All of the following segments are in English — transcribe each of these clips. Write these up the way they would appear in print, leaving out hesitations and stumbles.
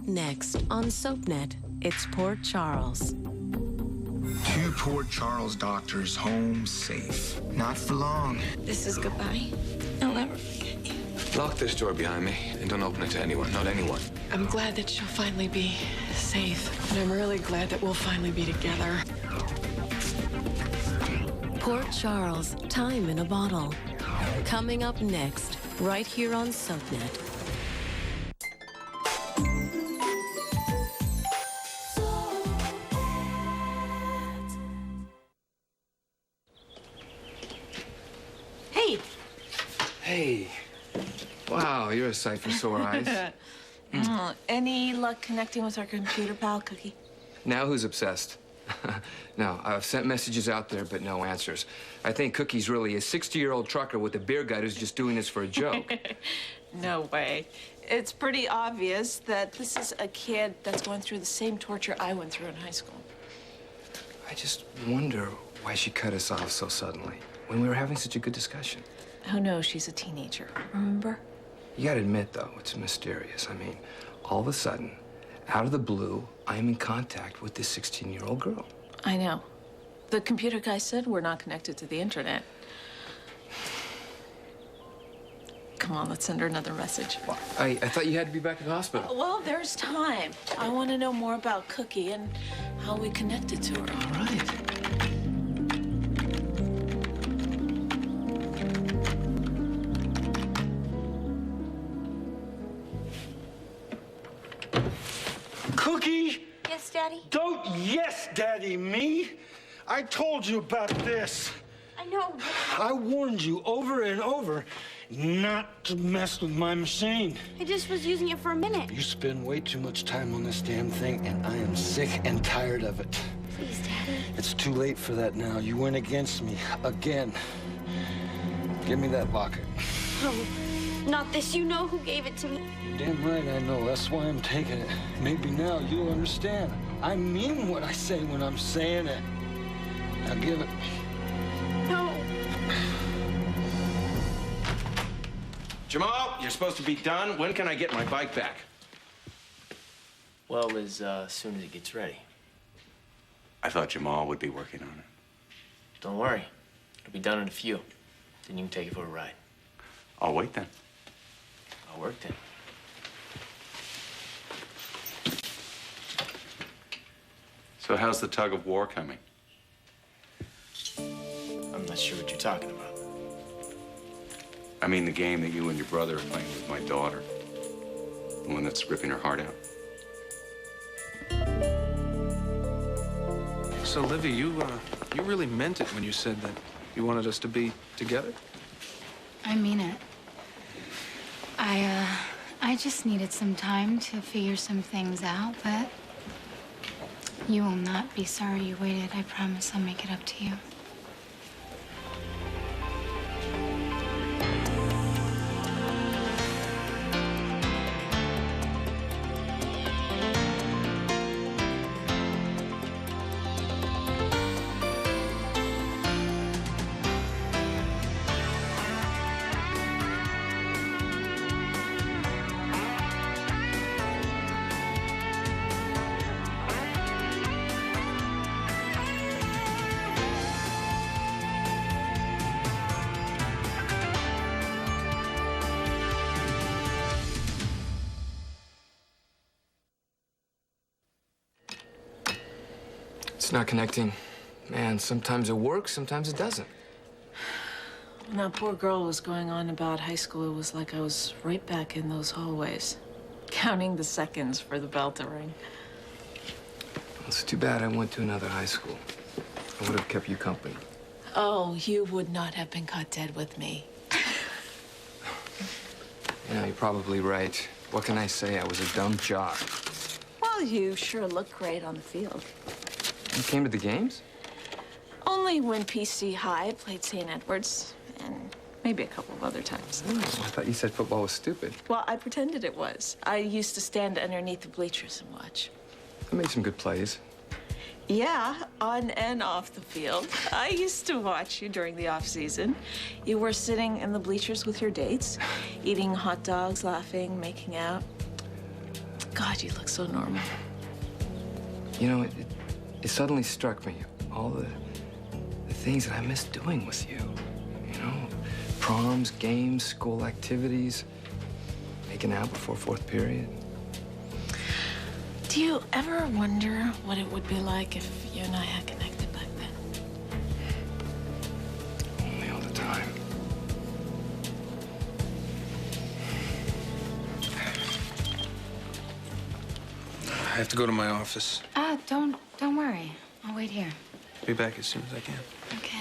next on SoapNet, it's Port Charles. Two Port Charles doctors home safe. Not for long. This is goodbye. I'll never forget you. Lock this door behind me and don't open it to anyone, not anyone. I'm glad that she'll finally be safe. And I'm really glad that we'll finally be together. Port Charles, time in a bottle. Coming up next, right here on SoapNet. Hey. Hey. Wow, you're a sight for sore eyes. Any luck connecting with our computer pal, Cookie? Now who's obsessed? No, I've sent messages out there, but no answers. I think Cookie's really a 60-year-old trucker with a beer gut who's just doing this for a joke. No way. It's pretty obvious that this is a kid that's going through the same torture I went through in high school. I just wonder why she cut us off so suddenly when we were having such a good discussion. Oh, no, she's a teenager, remember? You gotta admit, though, it's mysterious. I mean, all of a sudden, out of the blue, I am in contact with this 16-year-old girl. I know. The computer guy said we're not connected to the internet. Come on, let's send her another message. I thought you had to be back at the hospital. Well, there's time. I want to know more about Cookie and how we connected to her. All right. Cookie! Yes, Daddy? Don't yes, Daddy, me. I told you about this. I know. I warned you over and over not to mess with my machine. I just was using it for a minute. You spend way too much time on this damn thing, and I am sick and tired of it. Please, Daddy. It's too late for that now. You went against me again. Give me that locket. Oh, not this. You know who gave it to me. Damn right I know. That's why I'm taking it. Maybe now you'll understand. I mean what I say when I'm saying it. Now give it. No. Jamal, you're supposed to be done. When can I get my bike back? Well, as soon as it gets ready. I thought Jamal would be working on it. Don't worry. It'll be done in a few. Then you can take it for a ride. I'll wait then. I'll work then. So how's the tug of war coming? I'm not sure what you're talking about. I mean the game that you and your brother are playing with my daughter. The one that's ripping her heart out. So, Livy, you really meant it when you said that you wanted us to be together? I mean it. I just needed some time to figure some things out, but you will not be sorry you waited. I promise I'll make it up to you. It's not connecting. Man, sometimes it works, sometimes it doesn't. When that poor girl was going on about high school, it was like I was right back in those hallways, counting the seconds for the bell to ring. It's too bad I went to another high school. I would have kept you company. Oh, you would not have been caught dead with me. Yeah, you're probably right. What can I say? I was a dumb jock. Well, you sure look great on the field. You came to the games? Only when PC High played St. Edward's, and maybe a couple of other times. Oh, I thought you said football was stupid. Well, I pretended it was. I used to stand underneath the bleachers and watch. I made some good plays. Yeah, on and off the field. I used to watch you during the off-season. You were sitting in the bleachers with your dates, eating hot dogs, laughing, making out. God, you look so normal. You know, it suddenly struck me, all the things that I miss doing with you. You know, proms, games, school activities, making out before fourth period. Do you ever wonder what it would be like if you and I had connected back then? Only all the time. I have to go to my office. Don't worry. I'll wait here. Be back as soon as I can. Okay.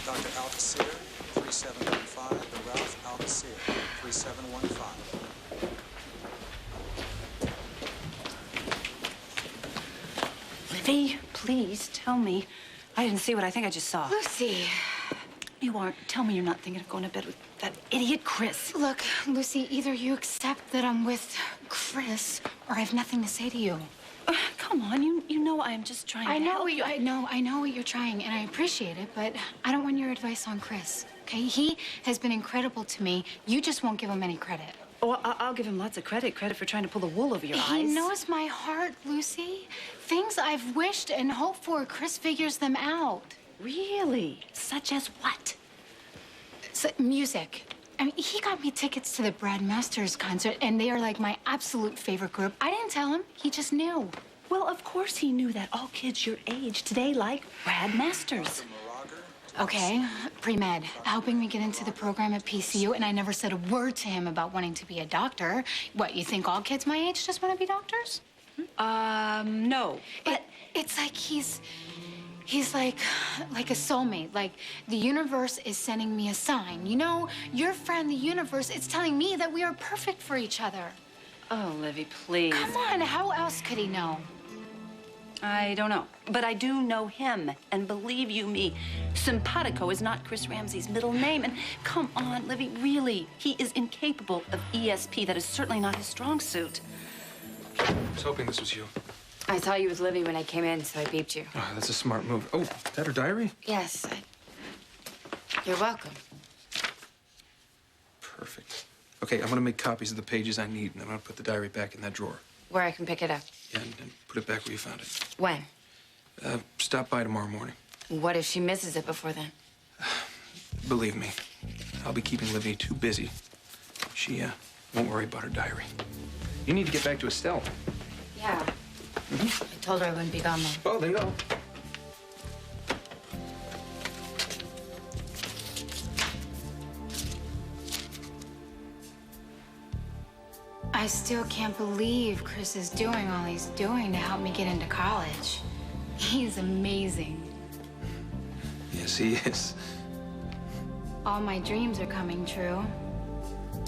Dr. Alcacer, 3715. The Ralph Alcacer, 3715. Livy, please tell me. I didn't see what I think I just saw. Lucy. You aren't. Tell me you're not thinking of going to bed with that idiot Chris. Look, Lucy, either you accept that I'm with Chris or I have nothing to say to you. Come on, you know I'm just trying to help you. I know what you're trying, and I appreciate it, but I don't want your advice on Chris, okay? He has been incredible to me. You just won't give him any credit. Oh, I'll give him lots of credit for trying to pull the wool over your eyes. He knows my heart, Lucy. Things I've wished and hoped for, Chris figures them out. Really? Such as what? Music. I mean, he got me tickets to the Brad Masters concert, and they are like my absolute favorite group. I didn't tell him. He just knew. Well, of course he knew that. All kids your age today like Brad Masters. Okay, pre-med, helping me get into the program at PCU, and I never said a word to him about wanting to be a doctor. What, you think all kids my age just want to be doctors? No. But it's like he's like a soulmate. Like the universe is sending me a sign. You know, your friend, the universe, it's telling me that we are perfect for each other. Oh, Livy, please. Come on, how else could he know? I don't know. But I do know him. And believe you me, simpatico is not Chris Ramsey's middle name. And come on, Livy, really, he is incapable of ESP. That is certainly not his strong suit. I was hoping this was you. I saw you with Livy when I came in, so I beeped you. Oh, that's a smart move. Oh, is that her diary? Yes. You're welcome. Perfect. Okay, I'm gonna make copies of the pages I need, and I'm gonna put the diary back in that drawer. Where I can pick it up. Yeah, and put it back where you found it. When? Stop by tomorrow morning. What if she misses it before then? Believe me, I'll be keeping Livy too busy. She won't worry about her diary. You need to get back to Estelle. Yeah. I told her I wouldn't be gone long. Well, then go. I still can't believe Chris is doing all he's doing to help me get into college. He's amazing. Yes, he is. All my dreams are coming true.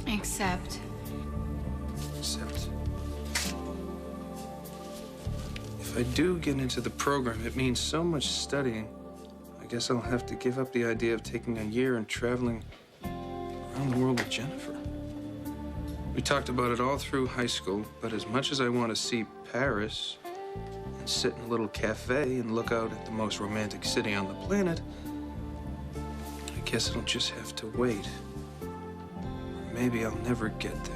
Except... If I do get into the program, it means so much studying. I guess I'll have to give up the idea of taking a year and traveling around the world with Jennifer. We talked about it all through high school, but as much as I want to see Paris and sit in a little cafe and look out at the most romantic city on the planet, I guess it'll just have to wait. Or maybe I'll never get there.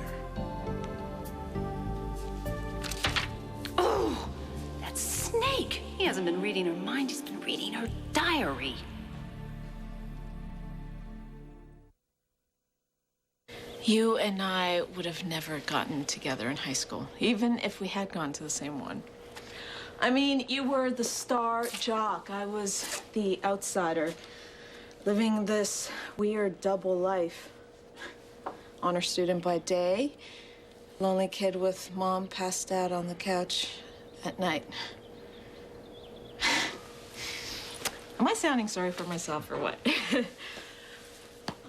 Oh, that snake. He hasn't been reading her mind, he's been reading her diary. You and I would have never gotten together in high school, even if we had gone to the same one. I mean, you were the star jock. I was the outsider, living this weird double life. Honor student by day, lonely kid with mom passed out on the couch at night. Am I sounding sorry for myself or what?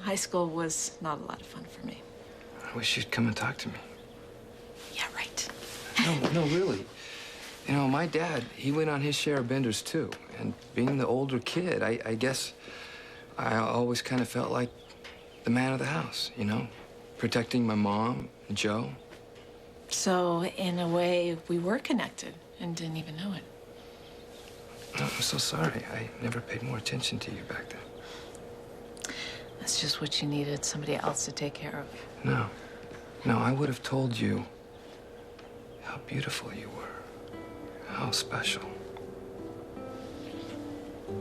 High school was not a lot of fun for me. I wish you'd come and talk to me. Yeah, right. No, really. You know, my dad, he went on his share of benders, too. And being the older kid, I guess I always kind of felt like the man of the house, you know? Protecting my mom and Joe. So, in a way, we were connected and didn't even know it. No, I'm so sorry. I never paid more attention to you back then. That's just what you needed, somebody else to take care of. No. No, I would have told you how beautiful you were. How special.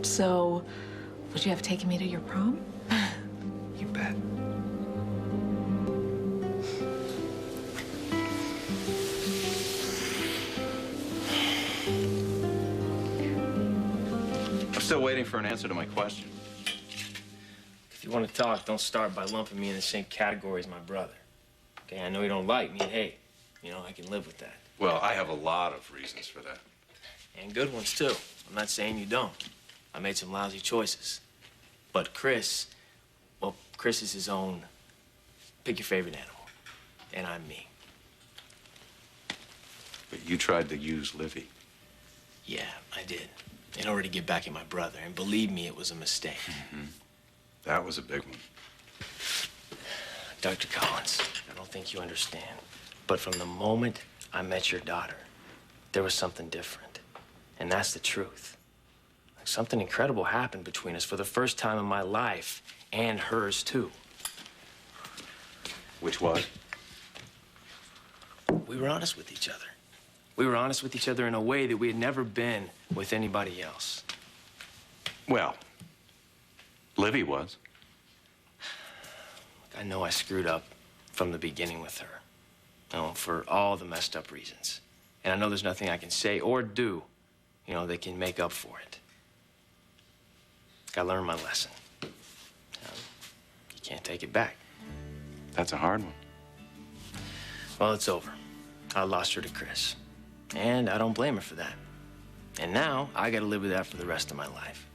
So, would you have taken me to your prom? You bet. I'm still waiting for an answer to my question. If you want to talk, don't start by lumping me in the same category as my brother. Okay, I know you don't like me, and hey, you know, I can live with that. Well, I have a lot of reasons for that. And good ones, too. I'm not saying you don't. I made some lousy choices. But Chris, well, Chris is his own, pick your favorite animal. And I'm me. But you tried to use Livy. Yeah, I did. In order to get back at my brother. And believe me, it was a mistake. Mm-hmm. That was a big one. Dr. Collins, I don't think you understand. But from the moment I met your daughter, there was something different. And that's the truth. Like something incredible happened between us for the first time in my life, and hers too. Which was? We were honest with each other. We were honest with each other in a way that we had never been with anybody else. Well, Livy was. I know I screwed up from the beginning with her. You know, for all the messed up reasons. And I know there's nothing I can say or do, you know, that can make up for it. I learned my lesson. You can't take it back. That's a hard one. Well, it's over. I lost her to Chris. And I don't blame her for that. And now I gotta live with that for the rest of my life.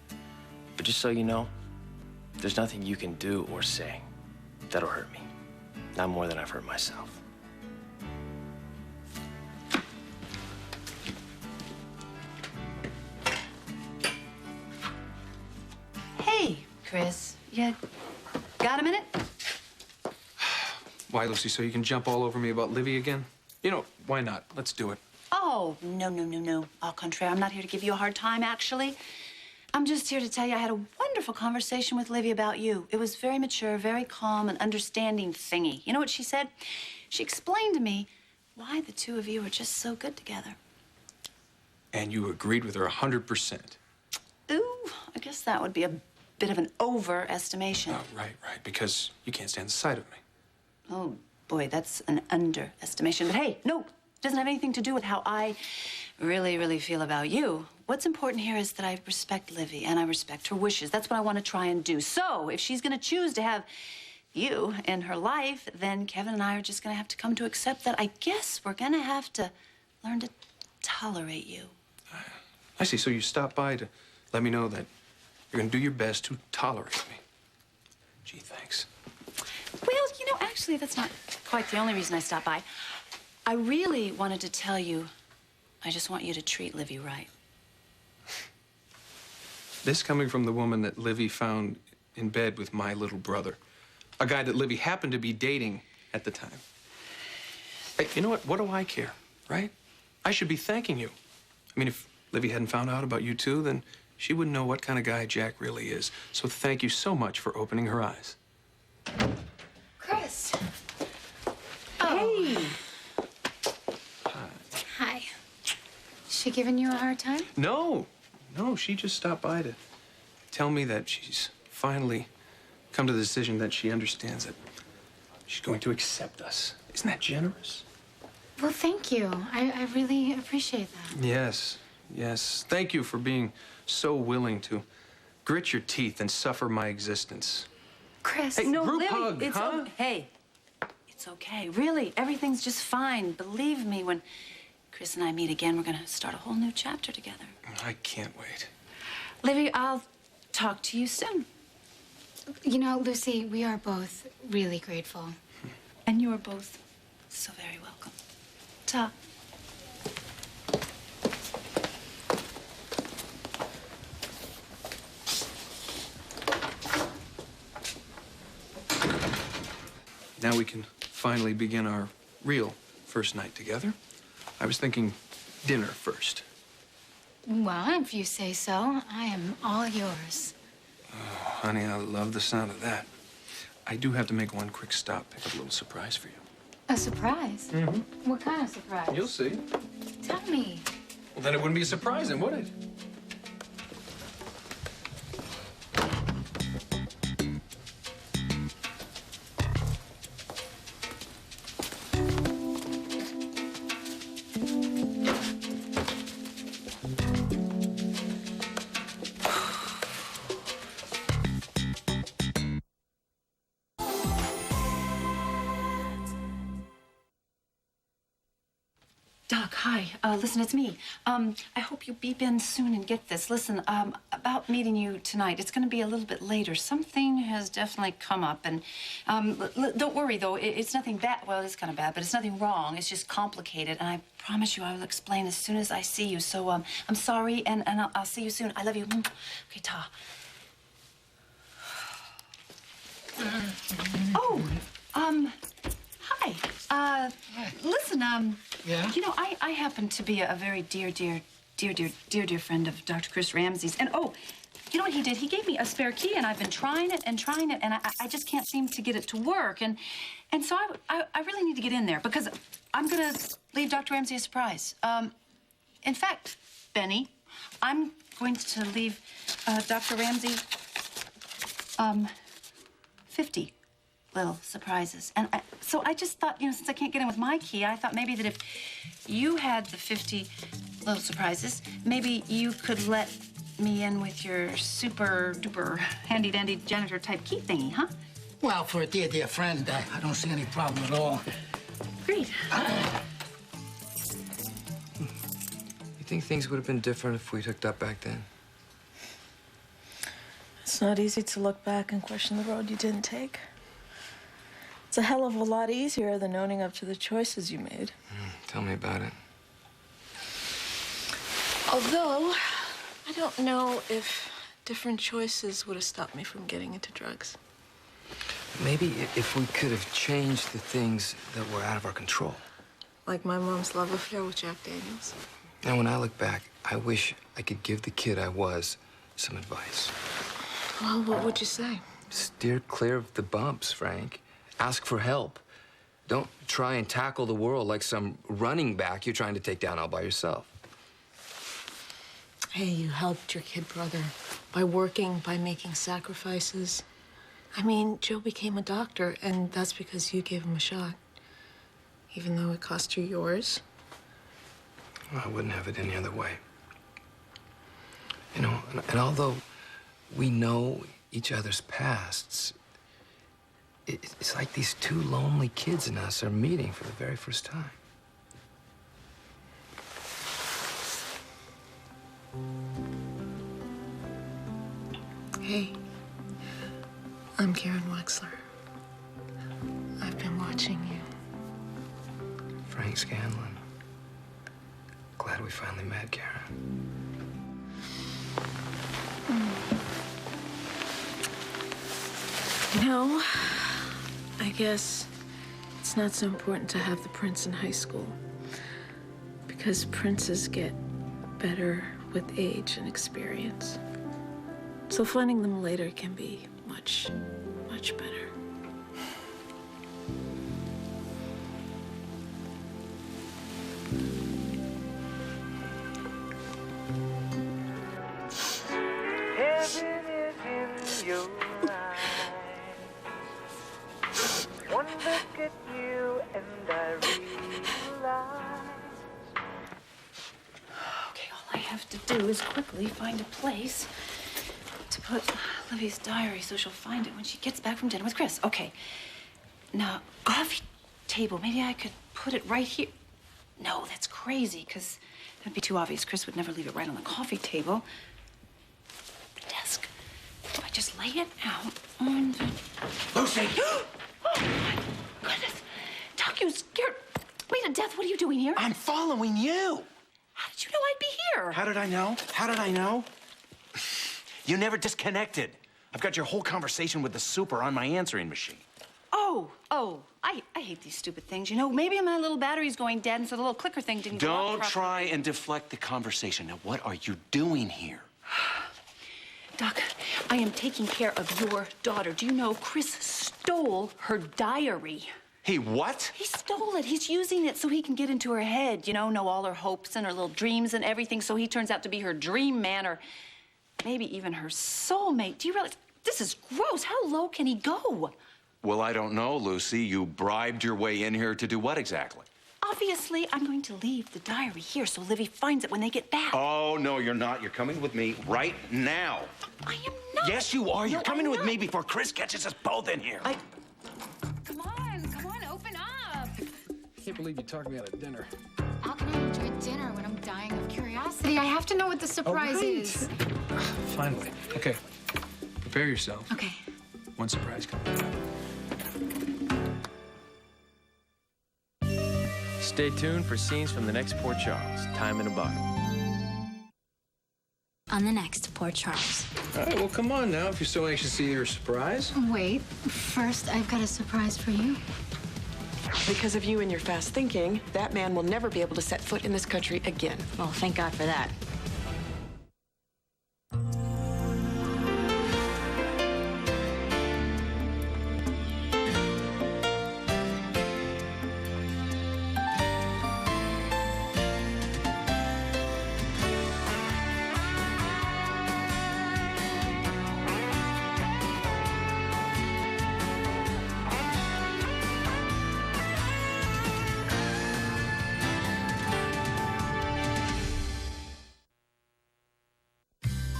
But just so you know, there's nothing you can do or say that'll hurt me. Not more than I've hurt myself. Hey, Chris. You got a minute? Why, Lucy, so you can jump all over me about Livy again? You know, why not? Let's do it. Oh, no. Au contraire, I'm not here to give you a hard time, actually. I'm just here to tell you I had a wonderful conversation with Livy about you. It was very mature, very calm, and understanding thingy. You know what she said? She explained to me why the two of you are just so good together. And you agreed with her 100%. Ooh, I guess that would be a bit of an overestimation. Oh, right, because you can't stand the sight of me. Oh, boy, that's an underestimation. But hey, no, it doesn't have anything to do with how I really feel about you. What's important here is that I respect Livy and I respect her wishes. That's what I want to try and do. So if she's going to choose to have you in her life, then Kevin and I are just going to have to come to accept that. I guess we're going to have to learn to tolerate you. I see, so you stopped by to let me know that you're going to do your best to tolerate me. Gee, thanks. Well, you know, actually, that's not quite the only reason I stopped by. I really wanted to tell you, I just want you to treat Livy right. This coming from the woman that Livy found in bed with my little brother. A guy that Livy happened to be dating at the time. Hey, you know what? What do I care, right? I should be thanking you. I mean, if Livy hadn't found out about you two, then she wouldn't know what kind of guy Jack really is. So thank you so much for opening her eyes. Chris. Hey. Hi. She giving you a hard time? No, she just stopped by to tell me that she's finally come to the decision that she understands that she's going to accept us. Isn't that generous? Well, thank you. I really appreciate that. Yes. Thank you for being so willing to grit your teeth and suffer my existence. Chris. Hey, No, group Livy, hug, it's huh? Hey, it's okay. Really, everything's just fine. Believe me, when Chris and I meet again, we're gonna start a whole new chapter together. I can't wait. Livy, I'll talk to you soon. You know, Lucy, we are both really grateful. And you are both so very welcome. Ta. Now we can finally begin our real first night together. I was thinking dinner first. Well, if you say so, I am all yours. Oh, honey, I love the sound of that. I do have to make one quick stop, pick up a little surprise for you. A surprise? Mm-hmm. What kind of surprise? You'll see. Tell me. Well, then it wouldn't be surprising, would it? Doc, hi. Listen, it's me. I hope you beep in soon and get this. Listen, about meeting you tonight, it's going to be a little bit later. Something has definitely come up, and don't worry, though. It's nothing bad. Well, it's kind of bad, but it's nothing wrong. It's just complicated, and I promise you I will explain as soon as I see you. So, I'm sorry, and I'll see you soon. I love you. Okay, ta. Oh, hi. Listen, Yeah? you know, I happen to be a very dear friend of Dr. Chris Ramsey's. And, oh, you know what he did? He gave me a spare key, and I've been trying it, and I just can't seem to get it to work. And so I really need to get in there, because I'm going to leave Dr. Ramsey a surprise. In fact, Benny, I'm going to leave Dr. Ramsey 50 little surprises. And so I just thought, you know, since I can't get in with my key, I thought maybe that if you had the 50 little surprises, maybe you could let me in with your super duper handy dandy janitor type key thingy, huh? Well, for a dear friend, I don't see any problem at all. Great. You think things would have been different if we'd hooked up back then? It's not easy to look back and question the road you didn't take. It's a hell of a lot easier than owning up to the choices you made. Tell me about it. Although, I don't know if different choices would have stopped me from getting into drugs. Maybe if we could have changed the things that were out of our control. Like my mom's love affair with Jack Daniels. Now, when I look back, I wish I could give the kid I was some advice. Well, what would you say? Steer clear of the bumps, Frank. Ask for help. Don't try and tackle the world like some running back you're trying to take down all by yourself. Hey, you helped your kid brother by working, by making sacrifices. I mean, Joe became a doctor, and that's because you gave him a shot. Even though it cost you yours. Well, I wouldn't have it any other way. You know, and although we know each other's pasts, it's like these two lonely kids in us are meeting for the very first time. Hey, I'm Karen Wexler. I've been watching you. Frank Scanlon. Glad we finally met, Karen. You know, I guess it's not so important to have the prince in high school, because princes get better with age and experience. So finding them later can be much, much better. Heaven is in your eyes. One look at you and I realize. Okay, all I have to do is quickly find a place to put Livy's diary so she'll find it when she gets back from dinner with Chris. Okay. Now, coffee table. Maybe I could put it right here. No, that's crazy, because that'd be too obvious. Chris would never leave it right on the coffee table. The desk. Do I just lay it out on the... Lucy! Oh, my goodness. Doc, you scared me to death. What are you doing here? I'm following you. How did you know I'd be here? How did I know? How did I know? You never disconnected. I've got your whole conversation with the super on my answering machine. Oh, I hate these stupid things. You know, maybe my little battery's going dead, and so the little clicker thing didn't go off Don't properly. try and deflect the conversation. Now, what are you doing here? Doc, I am taking care of your daughter. Do you know Chris stole her diary? He what? He stole it. He's using it so he can get into her head, you know all her hopes and her little dreams and everything, so he turns out to be her dream man or maybe even her soulmate. Do you realize? This is gross. How low can he go? Well, I don't know, Lucy. You bribed your way in here to do what exactly? Obviously, I'm going to leave the diary here so Livy finds it when they get back. Oh, no, you're not. You're coming with me right now. I am not. Yes, you are. You're coming with not. me before Chris catches us both in here. Come on, open up. I can't believe you talked me out of dinner. How can I enjoy dinner when I'm dying of curiosity? I have to know what the surprise is. Finally. Okay. Prepare yourself. Okay. One surprise coming up. Stay tuned for scenes from the next Port Charles. Time in a bottle. On the next Port Charles. All right, well, come on now, if you're so anxious to see your surprise. Wait, first I've got a surprise for you. Because of you and your fast thinking, that man will never be able to set foot in this country again. Well, thank God for that.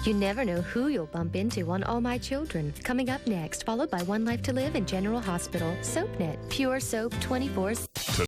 You never know who you'll bump into on All My Children. Coming up next, followed by One Life to Live in General Hospital. SoapNet, pure soap 24/7.